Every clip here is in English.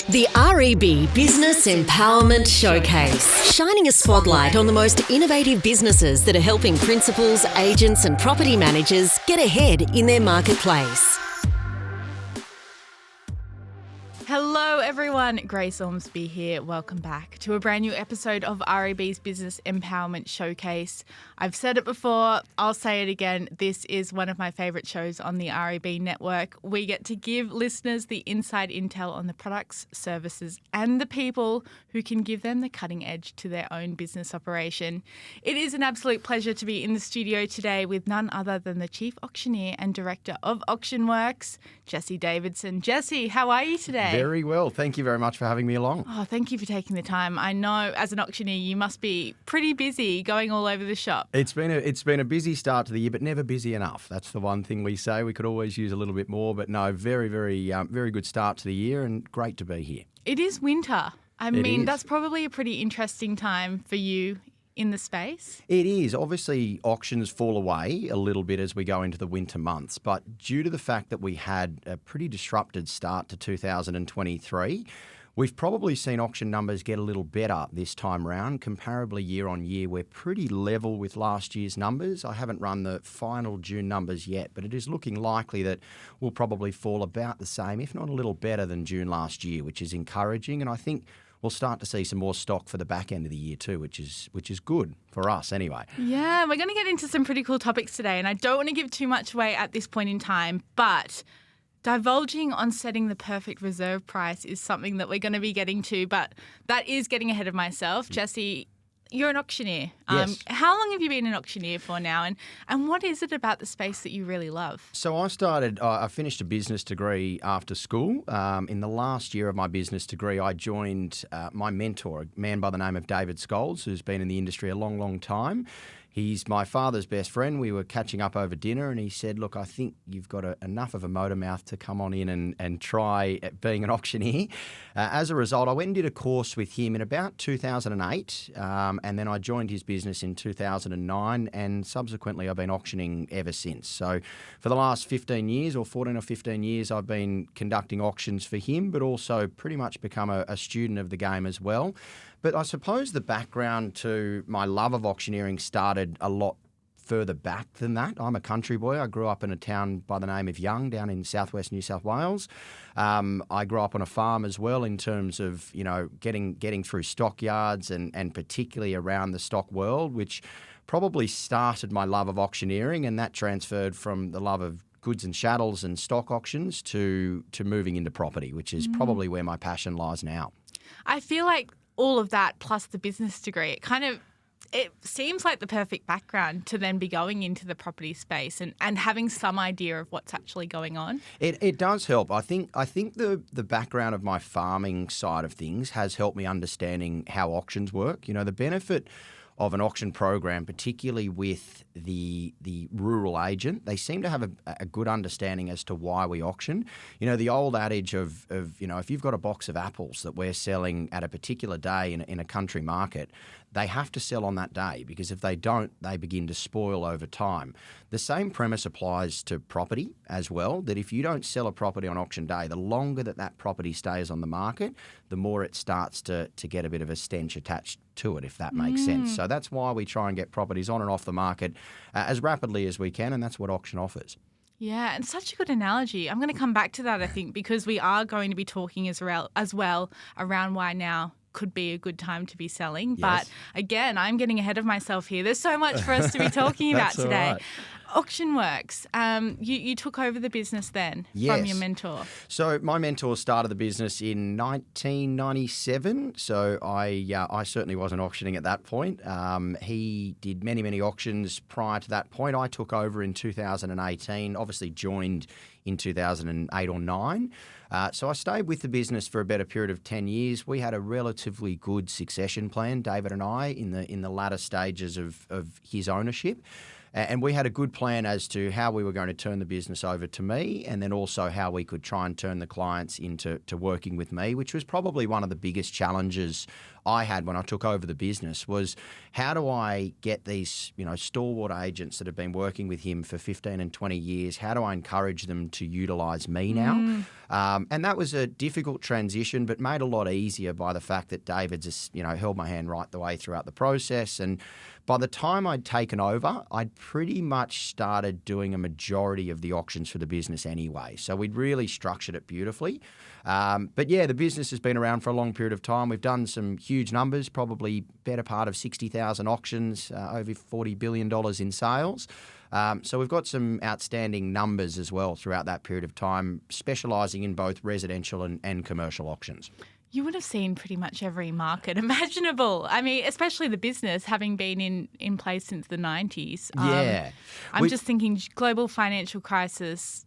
The REB Business Empowerment Showcase, shining a spotlight on the most innovative businesses that are helping principals, agents and property managers get ahead in their marketplace. Hello everyone, Grace Ormsby here. Welcome back to a brand new episode of REB's Business Empowerment Showcase. I've said it before, I'll say it again. This is one of my favourite shows on the REB network. We get to give listeners the inside intel on the products, services and the people who can give them the cutting edge to their own business operation. It is an absolute pleasure to be in the studio today with none other than the Chief Auctioneer and Director of AuctionWORKS, Jesse Davidson. Jesse, how are you today? Very well. Thank you very much for having me along. Oh, thank you for taking the time. I know as an auctioneer you must be pretty busy going all over the shop. It's been a busy start to the year, but never busy enough. That's the one thing we say. We could always use a little bit more, but no, very good start to the year and great to be here. It is winter. I mean, that's probably a pretty interesting time for you in the space. It is. Obviously, auctions fall away a little bit as we go into the winter months, but due to the fact that we had a pretty disrupted start to 2023, we've probably seen auction numbers get a little better this time round. Comparably year on year, we're pretty level with last year's numbers. I haven't run the final June numbers yet, but it is looking likely that we'll probably fall about the same, if not a little better than June last year, which is encouraging. And I think we'll start to see some more stock for the back end of the year too, which is good for us anyway. Yeah, we're going to get into some pretty cool topics today, and I don't want to give too much away at this point in time, but divulging on setting the perfect reserve price is something that we're going to be getting to, but that is getting ahead of myself. Jesse, you're an auctioneer. Yes. How long have you been an auctioneer for now, and what is it about the space that you really love? So I finished a business degree after school. In the last year of my business degree, I joined my mentor, a man by the name of David Scholes, who's been in the industry a long, long time. He's my father's best friend. We were catching up over dinner and he said, look, I think you've got enough of a motor mouth to come on in and try being an auctioneer. As a result, I went and did a course with him in about 2008 and then I joined his business in 2009 and subsequently I've been auctioning ever since. So for the last 15 years or 14 or 15 years, I've been conducting auctions for him, but also pretty much become a student of the game as well. But I suppose the background to my love of auctioneering started a lot further back than that. I'm a country boy. I grew up in a town by the name of Young down in southwest New South Wales. I grew up on a farm as well in terms of, getting through stockyards and particularly around the stock world, which probably started my love of auctioneering, and that transferred from the love of goods and chattels and stock auctions to moving into property, which is probably where my passion lies now. I feel like all of that plus the business degree, it seems like the perfect background to then be going into the property space and having some idea of what's actually going on. It does help. I think the background of my farming side of things has helped me understanding how auctions work. The benefit of an auction program, particularly with the rural agent, they seem to have a good understanding as to why we auction. The old adage of if you've got a box of apples that we're selling at a particular day in a country market, they have to sell on that day because if they don't, they begin to spoil over time. The same premise applies to property as well, that if you don't sell a property on auction day, the longer that property stays on the market, the more it starts to get a bit of a stench attached to it, if that makes sense. So that's why we try and get properties on and off the market as rapidly as we can, and that's what auction offers. Yeah, and such a good analogy. I'm going to come back to that, I think, because we are going to be talking as well around why now could be a good time to be selling. Yes. But again, I'm getting ahead of myself here. There's so much for us to be talking about today. Right. AuctionWORKS, you took over the business then from your mentor. So my mentor started the business in 1997. So I certainly wasn't auctioning at that point. He did many auctions prior to that point. I took over in 2018, obviously joined in 2008 or 9. So I stayed with the business for a better period of 10 years. We had a relatively good succession plan, David and I, in the latter stages of his ownership. And we had a good plan as to how we were going to turn the business over to me, and then also how we could try and turn the clients into working with me, which was probably one of the biggest challenges I had when I took over the business. Was how do I get these, stalwart agents that have been working with him for 15 and 20 years, how do I encourage them to utilise me now? And that was a difficult transition, but made a lot easier by the fact that David's just, held my hand right the way throughout the process. And by the time I'd taken over, I'd pretty much started doing a majority of the auctions for the business anyway. So we'd really structured it beautifully. But yeah, the business has been around for a long period of time. We've done some huge numbers, probably better part of 60,000 auctions, over $40 billion in sales. So we've got some outstanding numbers as well throughout that period of time, specialising in both residential and commercial auctions. You would have seen pretty much every market imaginable. I mean, especially the business, having been in place since the 90s. Yeah. I'm just thinking global financial crisis,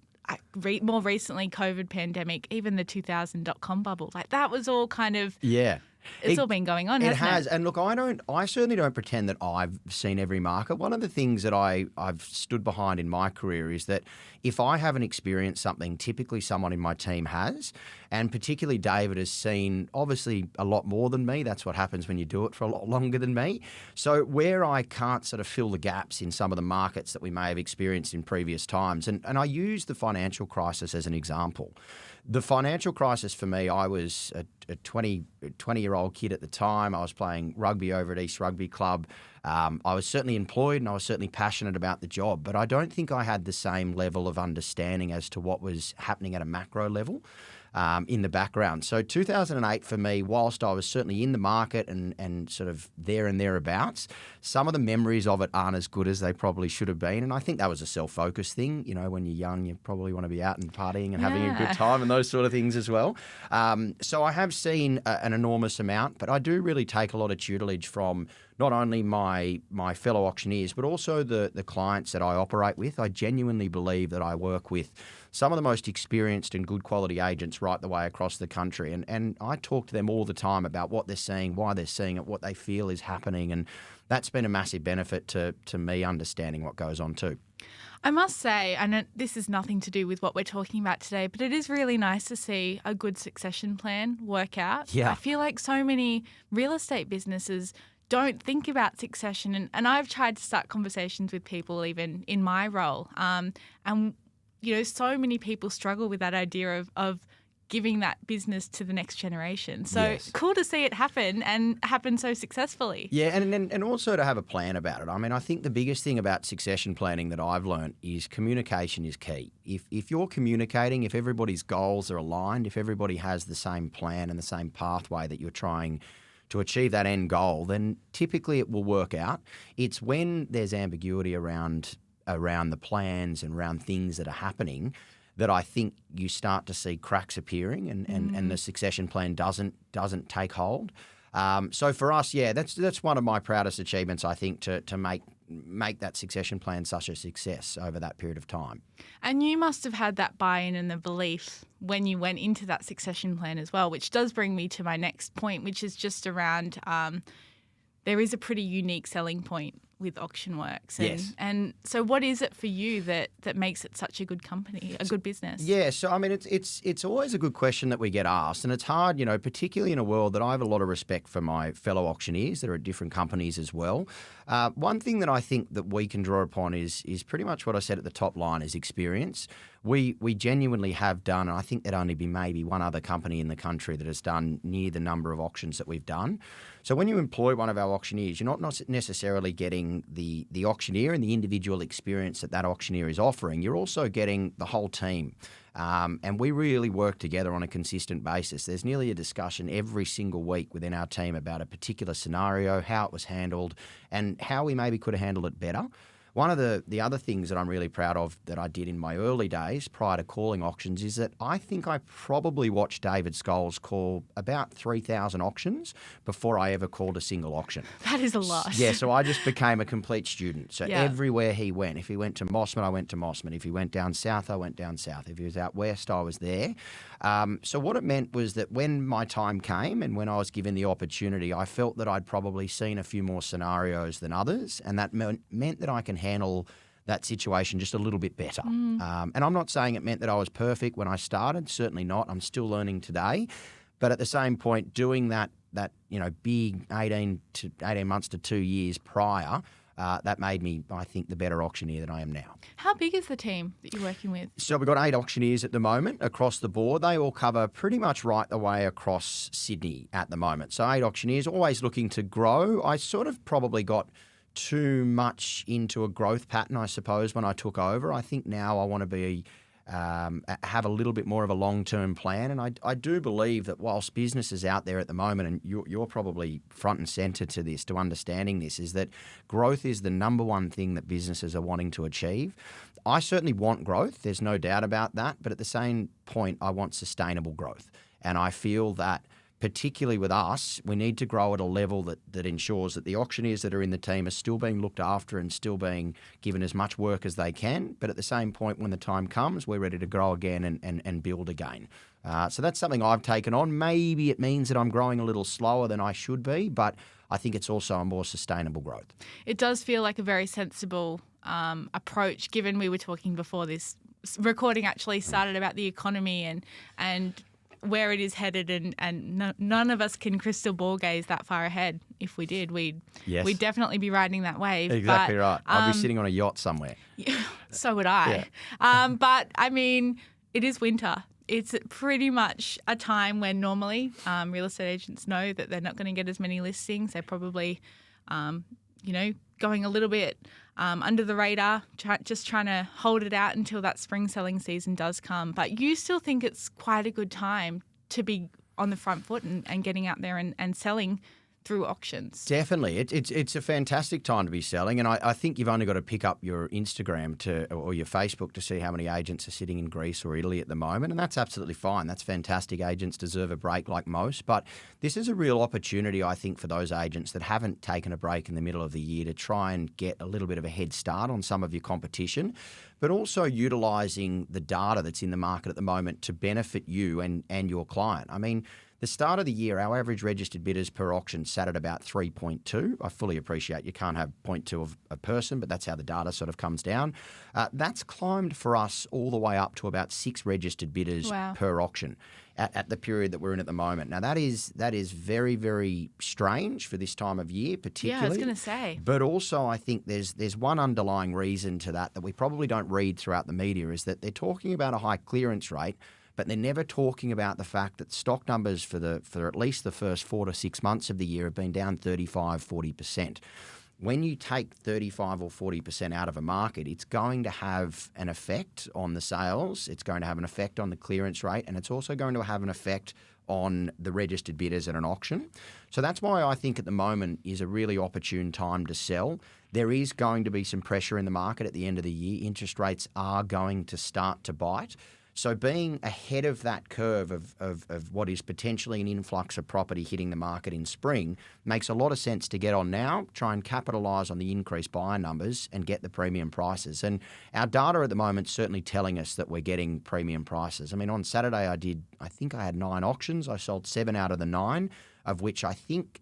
more recently COVID pandemic, even the 2000 .com bubble. Like that was all kind of... Yeah. It's all been going on, hasn't it? It has. And look, I certainly don't pretend that I've seen every market. One of the things that I've stood behind in my career is that if I haven't experienced something, typically someone in my team has, and particularly David has seen obviously a lot more than me. That's what happens when you do it for a lot longer than me. So where I can't sort of fill the gaps in some of the markets that we may have experienced in previous times, and I use the financial crisis as an example. The financial crisis for me, I was a 20-year-old kid at the time. I was playing rugby over at East Rugby Club. I was certainly employed and I was certainly passionate about the job, but I don't think I had the same level of understanding as to what was happening at a macro level in the background. So 2008 for me, whilst I was certainly in the market and sort of there and thereabouts, some of the memories of it aren't as good as they probably should have been. And I think that was a self-focused thing. When you're young, you probably want to be out and partying and having a good time and those sort of things as well. So I have seen an enormous amount, but I do really take a lot of tutelage from not only my fellow auctioneers, but also the clients that I operate with. I genuinely believe that I work with some of the most experienced and good quality agents right the way across the country. And I talk to them all the time about what they're seeing, why they're seeing it, what they feel is happening. And that's been a massive benefit to me understanding what goes on too. I must say, and this is nothing to do with what we're talking about today, but it is really nice to see a good succession plan work out. Yeah. I feel like so many real estate businesses don't think about succession. And I've tried to start conversations with people even in my role. And, so many people struggle with that idea of giving that business to the next generation. So Yes. Cool to see it happen and happen so successfully. Yeah, and also to have a plan about it. I mean, I think the biggest thing about succession planning that I've learned is communication is key. If you're communicating, if everybody's goals are aligned, if everybody has the same plan and the same pathway that you're trying to achieve that end goal, then typically it will work out. It's when there's ambiguity around the plans and around things that are happening that I think you start to see cracks appearing and the succession plan doesn't take hold. So for us, yeah, that's one of my proudest achievements, I think, to make that succession plan such a success over that period of time. And you must have had that buy-in and the belief when you went into that succession plan as well, which does bring me to my next point, which is just around there is a pretty unique selling point with auctionWORKS. Yes. And so what is it for you that makes it such a good company, a good business? Yeah, so I mean, it's always a good question that we get asked, and it's hard, particularly in a world that I have a lot of respect for my fellow auctioneers that are at different companies as well. One thing that I think that we can draw upon is pretty much what I said at the top line is experience. We genuinely have done, and I think there'd only be maybe one other company in the country that has done near the number of auctions that we've done. So when you employ one of our auctioneers, you're not necessarily getting the auctioneer and the individual experience that auctioneer is offering. You're also getting the whole team. And we really work together on a consistent basis. There's nearly a discussion every single week within our team about a particular scenario, how it was handled, and how we maybe could have handled it better. One of the other things that I'm really proud of that I did in my early days prior to calling auctions is that I think I probably watched David Scholes call about 3,000 auctions before I ever called a single auction. That is a lot. Yeah, so I just became a complete student. So Yeah. everywhere he went, if he went to Mossman, I went to Mossman. If he went down south, I went down south. If he was out west, I was there. So what it meant was that when my time came and when I was given the opportunity, I felt that I'd probably seen a few more scenarios than others, and that meant that I can handle that situation just a little bit better. And I'm not saying it meant that I was perfect when I started. Certainly not. I'm still learning today. But at the same point, doing that big 18 months to 2 years prior, that made me, I think, the better auctioneer that I am now. How big is the team that you're working with? So we've got 8 auctioneers at the moment across the board. They all cover pretty much right the way across Sydney at the moment. So 8 auctioneers, always looking to grow. I sort of probably got too much into a growth pattern, I suppose, when I took over. I think now I want to be have a little bit more of a long-term plan. And I do believe that whilst businesses out there at the moment, and you're probably front and centre to this, to understanding this, is that growth is the number one thing that businesses are wanting to achieve. I certainly want growth. There's no doubt about that. But at the same point, I want sustainable growth. And I feel that particularly with us, we need to grow at a level that ensures that the auctioneers that are in the team are still being looked after and still being given as much work as they can. But at the same point, when the time comes, we're ready to grow again and build again. So that's something I've taken on. Maybe it means that I'm growing a little slower than I should be, but I think it's also a more sustainable growth. It does feel like a very sensible approach, given we were talking before this recording actually started about the economy and where it is headed, and none of us can crystal ball gaze that far ahead. If we did, we'd definitely be riding that wave. Exactly right. I'd be sitting on a yacht somewhere. So would I. Yeah. But I mean, it is winter. It's pretty much a time when normally real estate agents know that they're not going to get as many listings. They're probably, going a little bit under the radar, just trying to hold it out until that spring selling season does come. But you still think it's quite a good time to be on the front foot and getting out there and selling through auctions. Definitely. It's a fantastic time to be selling, and I think you've only got to pick up your Instagram or your Facebook to see how many agents are sitting in Greece or Italy at the moment, and that's absolutely fine. That's fantastic. Agents deserve a break like most, but this is a real opportunity, I think, for those agents that haven't taken a break in the middle of the year to try and get a little bit of a head start on some of your competition, but also utilising the data that's in the market at the moment to benefit you and your client. I mean, the start of the year, our average registered bidders per auction sat at about 3.2. I fully appreciate you can't have 0.2 of a person, but that's how the data sort of comes down. That's climbed for us all the way up to about 6 registered bidders per auction at the period that we're in at the moment. Now, that is very, very strange for this time of year, particularly. Yeah, I was going to say. But also, I think there's one underlying reason to that we probably don't read throughout the media, is that they're talking about a high clearance rate, but they're never talking about the fact that stock numbers for at least the first 4 to 6 months of the year have been down 35-40%. When you take 35 or 40% out of a market, it's going to have an effect on the sales, it's going to have an effect on the clearance rate, and it's also going to have an effect on the registered bidders at an auction. So that's why I think at the moment is a really opportune time to sell. There is going to be some pressure in the market at the end of the year. Interest rates are going to start to bite. So being ahead of that curve of what is potentially an influx of property hitting the market in spring makes a lot of sense to get on now, try and capitalise on the increased buyer numbers and get the premium prices. And our data at the moment is certainly telling us that we're getting premium prices. I mean, on Saturday I think I had 9 auctions. I sold 7 out of the 9, of which I think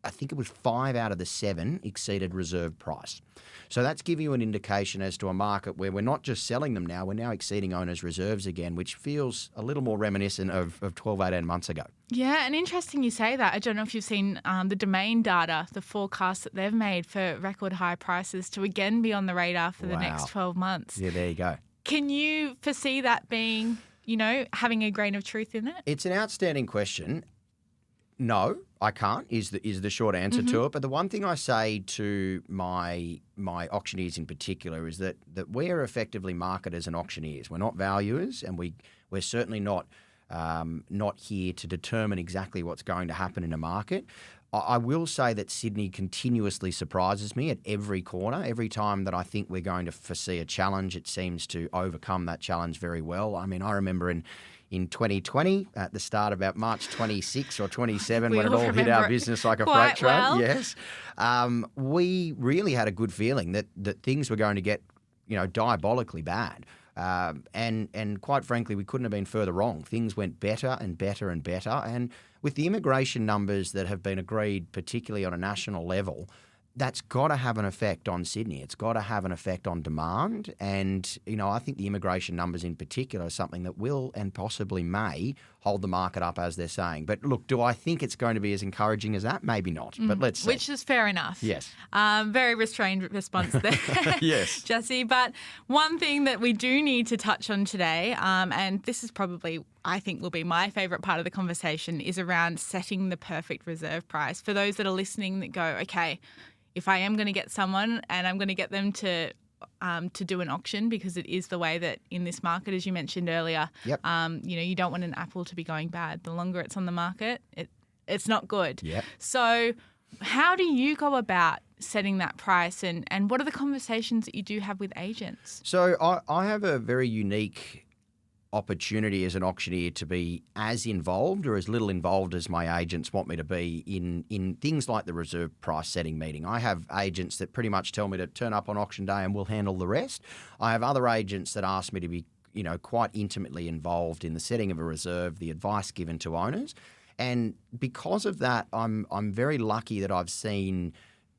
it was 5 out of the 7 exceeded reserve price. So that's giving you an indication as to a market where we're not just selling them now, we're now exceeding owners' reserves again, which feels a little more reminiscent of 12, 18 months ago. Yeah, and interesting you say that. I don't know if you've seen the Domain data, the forecast that they've made for record high prices to again be on the radar for the next 12 months. Yeah, there you go. Can you foresee that being, having a grain of truth in it? It's an outstanding question. No, I can't, is the short answer to it. But the one thing I say to my auctioneers in particular is that we're effectively marketers and auctioneers. We're not valuers, and we're certainly not here to determine exactly what's going to happen in a market. I will say that Sydney continuously surprises me at every corner. Every time that I think we're going to foresee a challenge, it seems to overcome that challenge very well. I mean, I remember in 2020, at the start about March 26 or 27, when it all hit our business like a freight train. Well. Yes, we really had a good feeling that things were going to get, diabolically bad. And quite frankly, we couldn't have been further wrong. Things went better and better and better. And with the immigration numbers that have been agreed, particularly on a national level, that's got to have an effect on Sydney. It's got to have an effect on demand. And, I think the immigration numbers in particular are something that will and possibly may hold the market up, as they're saying. But look, do I think it's going to be as encouraging as that? Maybe not, but let's see. Which is fair enough. Yes. Very restrained response there, Yes. Jesse. But one thing that we do need to touch on today, and this is probably, I think, will be my favourite part of the conversation, is around setting the perfect reserve price. For those that are listening that go, okay, if I am going to get someone and I'm going to get them to do an auction, because it is the way that in this market, as you mentioned earlier, Yep. you don't want an apple to be going bad. The longer it's on the market, it's not good. Yep. So how do you go about setting that price, and what are the conversations that you do have with agents? So I have a very unique opportunity as an auctioneer to be as involved or as little involved as my agents want me to be in things like the reserve price setting meeting. I have agents that pretty much tell me to turn up on auction day and we'll handle the rest. I have other agents that ask me to be quite intimately involved in the setting of a reserve, the advice given to owners. And because of that, I'm very lucky that I've seen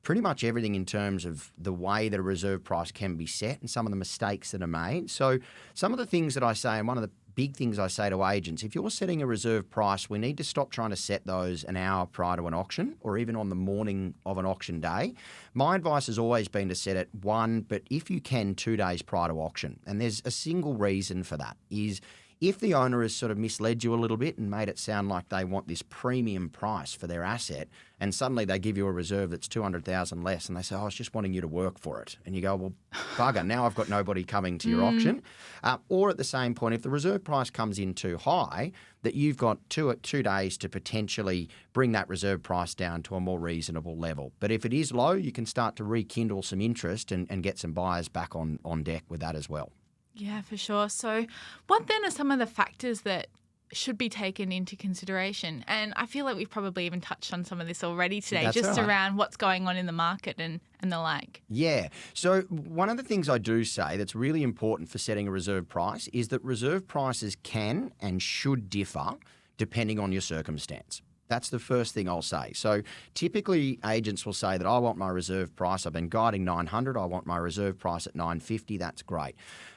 pretty much everything in terms of the way that a reserve price can be set and some of the mistakes that are made. So some of the things that I say, and one of the big things I say to agents, if you're setting a reserve price, we need to stop trying to set those an hour prior to an auction or even on the morning of an auction day. My advice has always been to set it 1, but if you can, 2 days prior to auction. And there's a single reason for that is if the owner has sort of misled you a little bit and made it sound like they want this premium price for their asset, and suddenly they give you a reserve that's $200,000 less, and they say, "Oh, I was just wanting you to work for it," and you go, "Well, bugger, now I've got nobody coming to your auction." Or at the same point, if the reserve price comes in too high, that you've got two days to potentially bring that reserve price down to a more reasonable level. But if it is low, you can start to rekindle some interest and get some buyers back on deck with that as well. Yeah, for sure. So what then are some of the factors that should be taken into consideration? And I feel like we've probably even touched on some of this already today, That's just right. around what's going on in the market and the like. Yeah. So one of the things I do say that's really important for setting a reserve price is that reserve prices can and should differ depending on your circumstance. That's the first thing I'll say. So typically agents will say that I want my reserve price, I've been guiding 900, I want my reserve price at 950, that's great.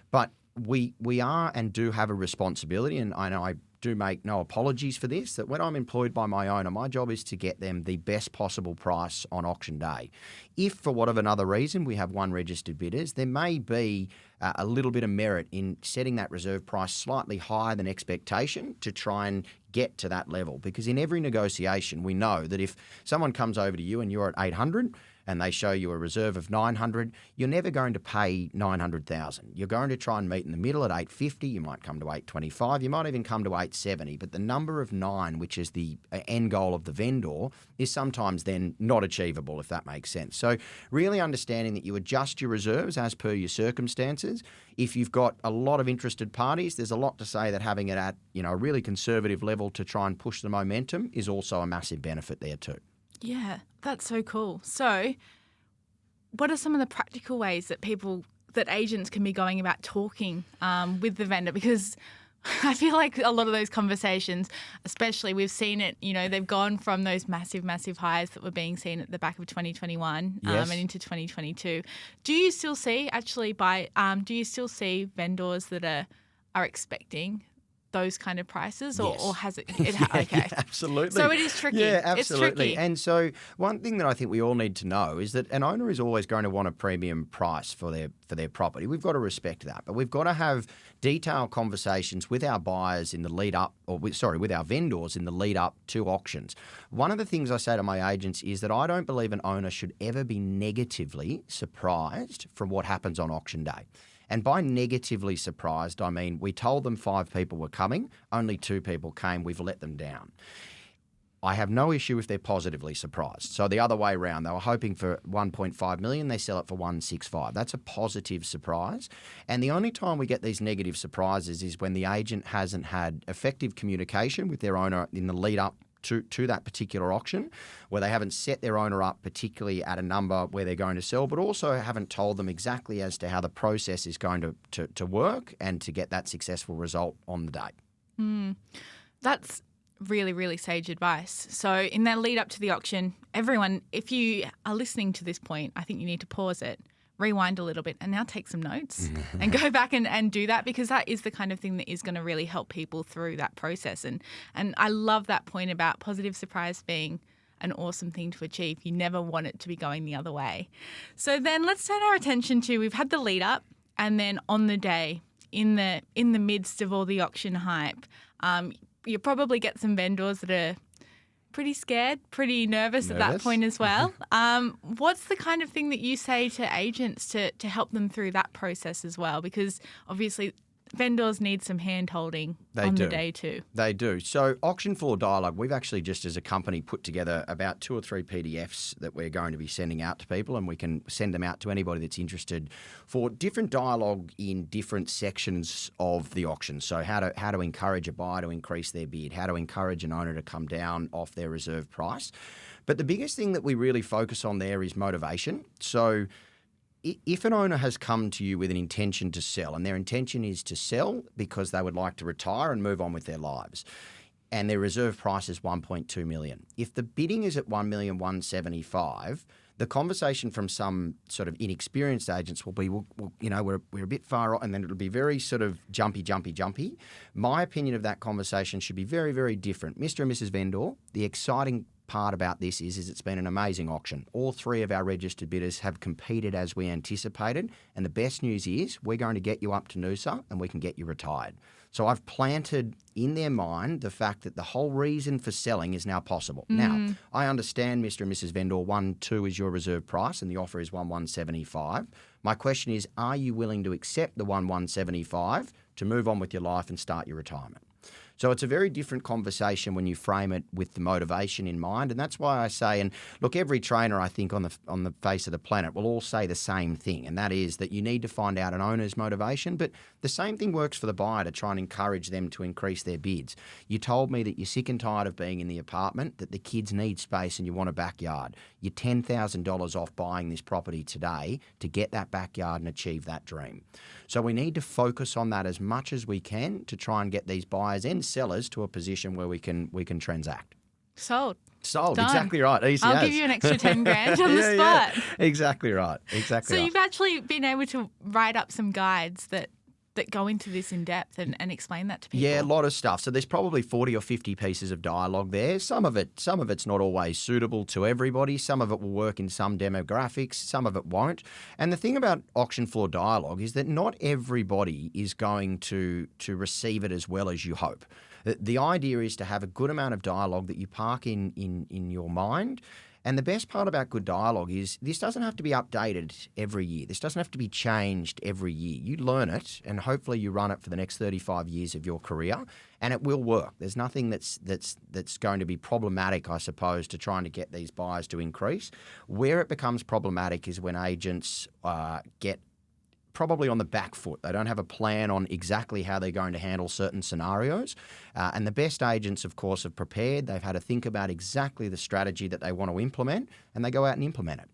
But we are and do have a responsibility, and I know I do make no apologies for this, that when I'm employed by my owner, my job is to get them the best possible price on auction day. If for whatever another reason we have one registered bidders, there may be a little bit of merit in setting that reserve price slightly higher than expectation to try and get to that level. Because in every negotiation, we know that if someone comes over to you and you're at 800 and they show you a reserve of 900, you're never going to pay 900,000. You're going to try and meet in the middle at 850. You might come to 825. You might even come to 870. But the number of 9, which is the end goal of the vendor, is sometimes then not achievable, if that makes sense. So really understanding that you adjust your reserves as per your circumstances. If you've got a lot of interested parties, there's a lot to say that having it at a really conservative level to try and push the momentum is also a massive benefit there too. Yeah, that's so cool. So what are some of the practical ways that agents can be going about talking with the vendor? Because I feel like a lot of those conversations, especially we've seen it, they've gone from those massive, massive highs that were being seen at the back of 2021 Yes. and into 2022. Do you still see vendors that are expecting those kind of prices, or, Yes. or has it? Yeah, Okay, absolutely. So it is tricky. Yeah, It's absolutely. tricky. And so one thing that I think we all need to know is that an owner is always going to want a premium price for their property. We've got to respect that, but we've got to have detailed conversations with our buyers in the lead up, with our vendors in the lead up to auctions. One of the things I say to my agents is that I don't believe an owner should ever be negatively surprised from what happens on auction day. And by negatively surprised, I mean we told them 5 people were coming, only 2 people came, we've let them down. I have no issue if they're positively surprised. So the other way around, they were hoping for 1.5 million, they sell it for 165. That's a positive surprise. And the only time we get these negative surprises is when the agent hasn't had effective communication with their owner in the lead up to that particular auction, where they haven't set their owner up particularly at a number where they're going to sell, but also haven't told them exactly as to how the process is going to work and to get that successful result on the day. That's really, really sage advice. So in that lead up to the auction, everyone, if you are listening to this point, I think you need to pause it, rewind a little bit, and now take some notes and go back and do that, because that is the kind of thing that is going to really help people through that process. And I love that point about positive surprise being an awesome thing to achieve. You never want it to be going the other way. So then let's turn our attention to, we've had the lead up, and then on the day, in the midst of all the auction hype, you probably get some vendors that are pretty scared, pretty nervous at that point as well. What's the kind of thing that you say to agents to help them through that process as well? Because obviously vendors need some hand-holding on the day too. They do. So auction floor dialogue, we've actually just as a company put together about 2 or 3 PDFs that we're going to be sending out to people, and we can send them out to anybody that's interested for different dialogue in different sections of the auction. So how to encourage a buyer to increase their bid, how to encourage an owner to come down off their reserve price. But the biggest thing that we really focus on there is motivation. So if an owner has come to you with an intention to sell, and their intention is to sell because they would like to retire and move on with their lives, and their reserve price is $1.2 million. If the bidding is at $1,175,000, the conversation from some sort of inexperienced agents will be, well, we're a bit far off, and then it'll be very sort of jumpy. My opinion of that conversation should be very, very different. Mr. and Mrs. Vendor, the exciting part about this is it's been an amazing auction. All 3 of our registered bidders have competed as we anticipated, and the best news is we're going to get you up to Noosa and we can get you retired. So I've planted in their mind the fact that the whole reason for selling is now possible. Now, I understand, Mr. and Mrs. Vendor, 1.2 is your reserve price and the offer is 1,175. My question is, are you willing to accept the 1,175 to move on with your life and start your retirement? So it's a very different conversation when you frame it with the motivation in mind, and that's why I say, and look, every trainer I think on the face of the planet will all say the same thing, and that is that you need to find out an owner's motivation, but the same thing works for the buyer to try and encourage them to increase their bids. You told me that you're sick and tired of being in the apartment, that the kids need space and you want a backyard. You're $10,000 off buying this property today to get that backyard and achieve that dream. So we need to focus on that as much as we can to try and get these buyers and sellers to a position where we can transact. Sold. Done. Exactly right. Easy I'll as. give you an extra 10 grand on the spot. Yeah. Exactly right. So you've actually been able to write up some guides that go into this in depth and explain that to people. Yeah, a lot of stuff. So there's probably 40 or 50 pieces of dialogue there. Some of it's not always suitable to everybody. Some of it will work in some demographics. Some of it won't. And the thing about auction floor dialogue is that not everybody is going to receive it as well as you hope. The idea is to have a good amount of dialogue that you park in your mind. And the best part about good dialogue is this doesn't have to be updated every year. This doesn't have to be changed every year. You learn it and hopefully you run it for the next 35 years of your career and it will work. There's nothing that's going to be problematic, I suppose, to trying to get these buyers to increase. Where it becomes problematic is when agents get probably on the back foot. They don't have a plan on exactly how they're going to handle certain scenarios. And the best agents, of course, have prepared. They've had to think about exactly the strategy that they want to implement, and they go out and implement it.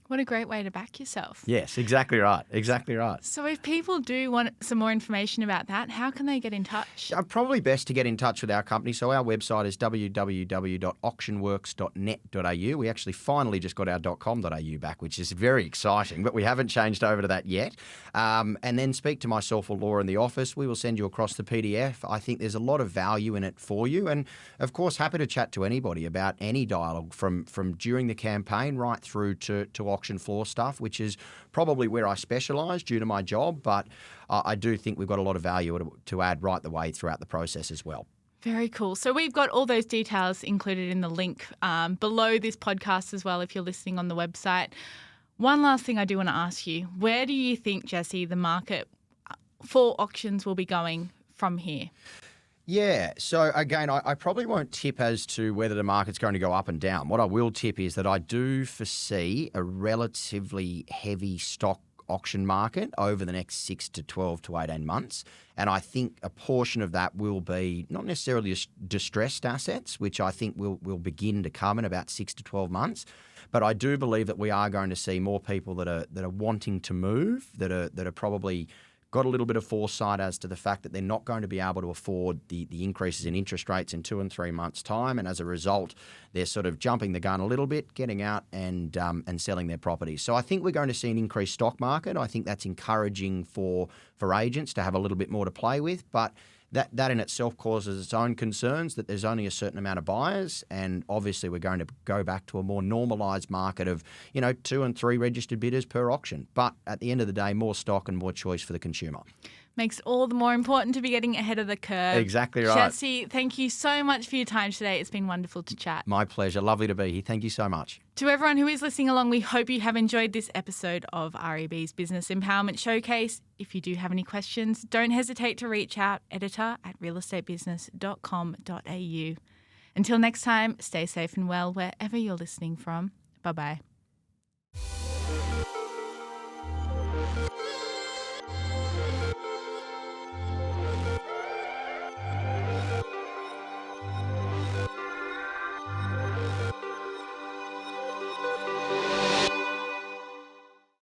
What a great way to back yourself. Yes, exactly right. Exactly right. So if people do want some more information about that, how can they get in touch? Probably best to get in touch with our company. So our website is www.auctionworks.net.au. We actually finally just got our .com.au back, which is very exciting, but we haven't changed over to that yet. And then speak to myself or Laura in the office. We will send you across the PDF. I think there's a lot of value in it for you. And of course, happy to chat to anybody about any dialogue from during the campaign right through to auction floor stuff, which is probably where I specialise due to my job, but I do think we've got a lot of value to add right the way throughout the process as well. Very cool. So we've got all those details included in the link below this podcast as well if you're listening on the website. One last thing I do want to ask you, where do you think, Jesse, the market for auctions will be going from here? Yeah, so again, I probably won't tip as to whether the market's going to go up and down. What I will tip is that I do foresee a relatively heavy stock auction market over the next 6 to 12 to 18 months. And I think a portion of that will be not necessarily distressed assets, which I think will begin to come in about 6 to 12 months. But I do believe that we are going to see more people that are wanting to move, that are probably got a little bit of foresight as to the fact that they're not going to be able to afford the increases in interest rates in 2 and 3 months' time, and as a result, they're sort of jumping the gun a little bit, getting out and selling their properties. So I think we're going to see an increased stock market. I think that's encouraging for agents to have a little bit more to play with, but that in itself causes its own concerns, that there's only a certain amount of buyers, and obviously we're going to go back to a more normalised market of 2 and 3 registered bidders per auction. But at the end of the day, more stock and more choice for the consumer. Makes all the more important to be getting ahead of the curve. Exactly right. Jesse, thank you so much for your time today. It's been wonderful to chat. My pleasure. Lovely to be here. Thank you so much. To everyone who is listening along, we hope you have enjoyed this episode of REB's Business Empowerment Showcase. If you do have any questions, don't hesitate to reach out, editor@realestatebusiness.com.au. Until next time, stay safe and well wherever you're listening from. Bye-bye.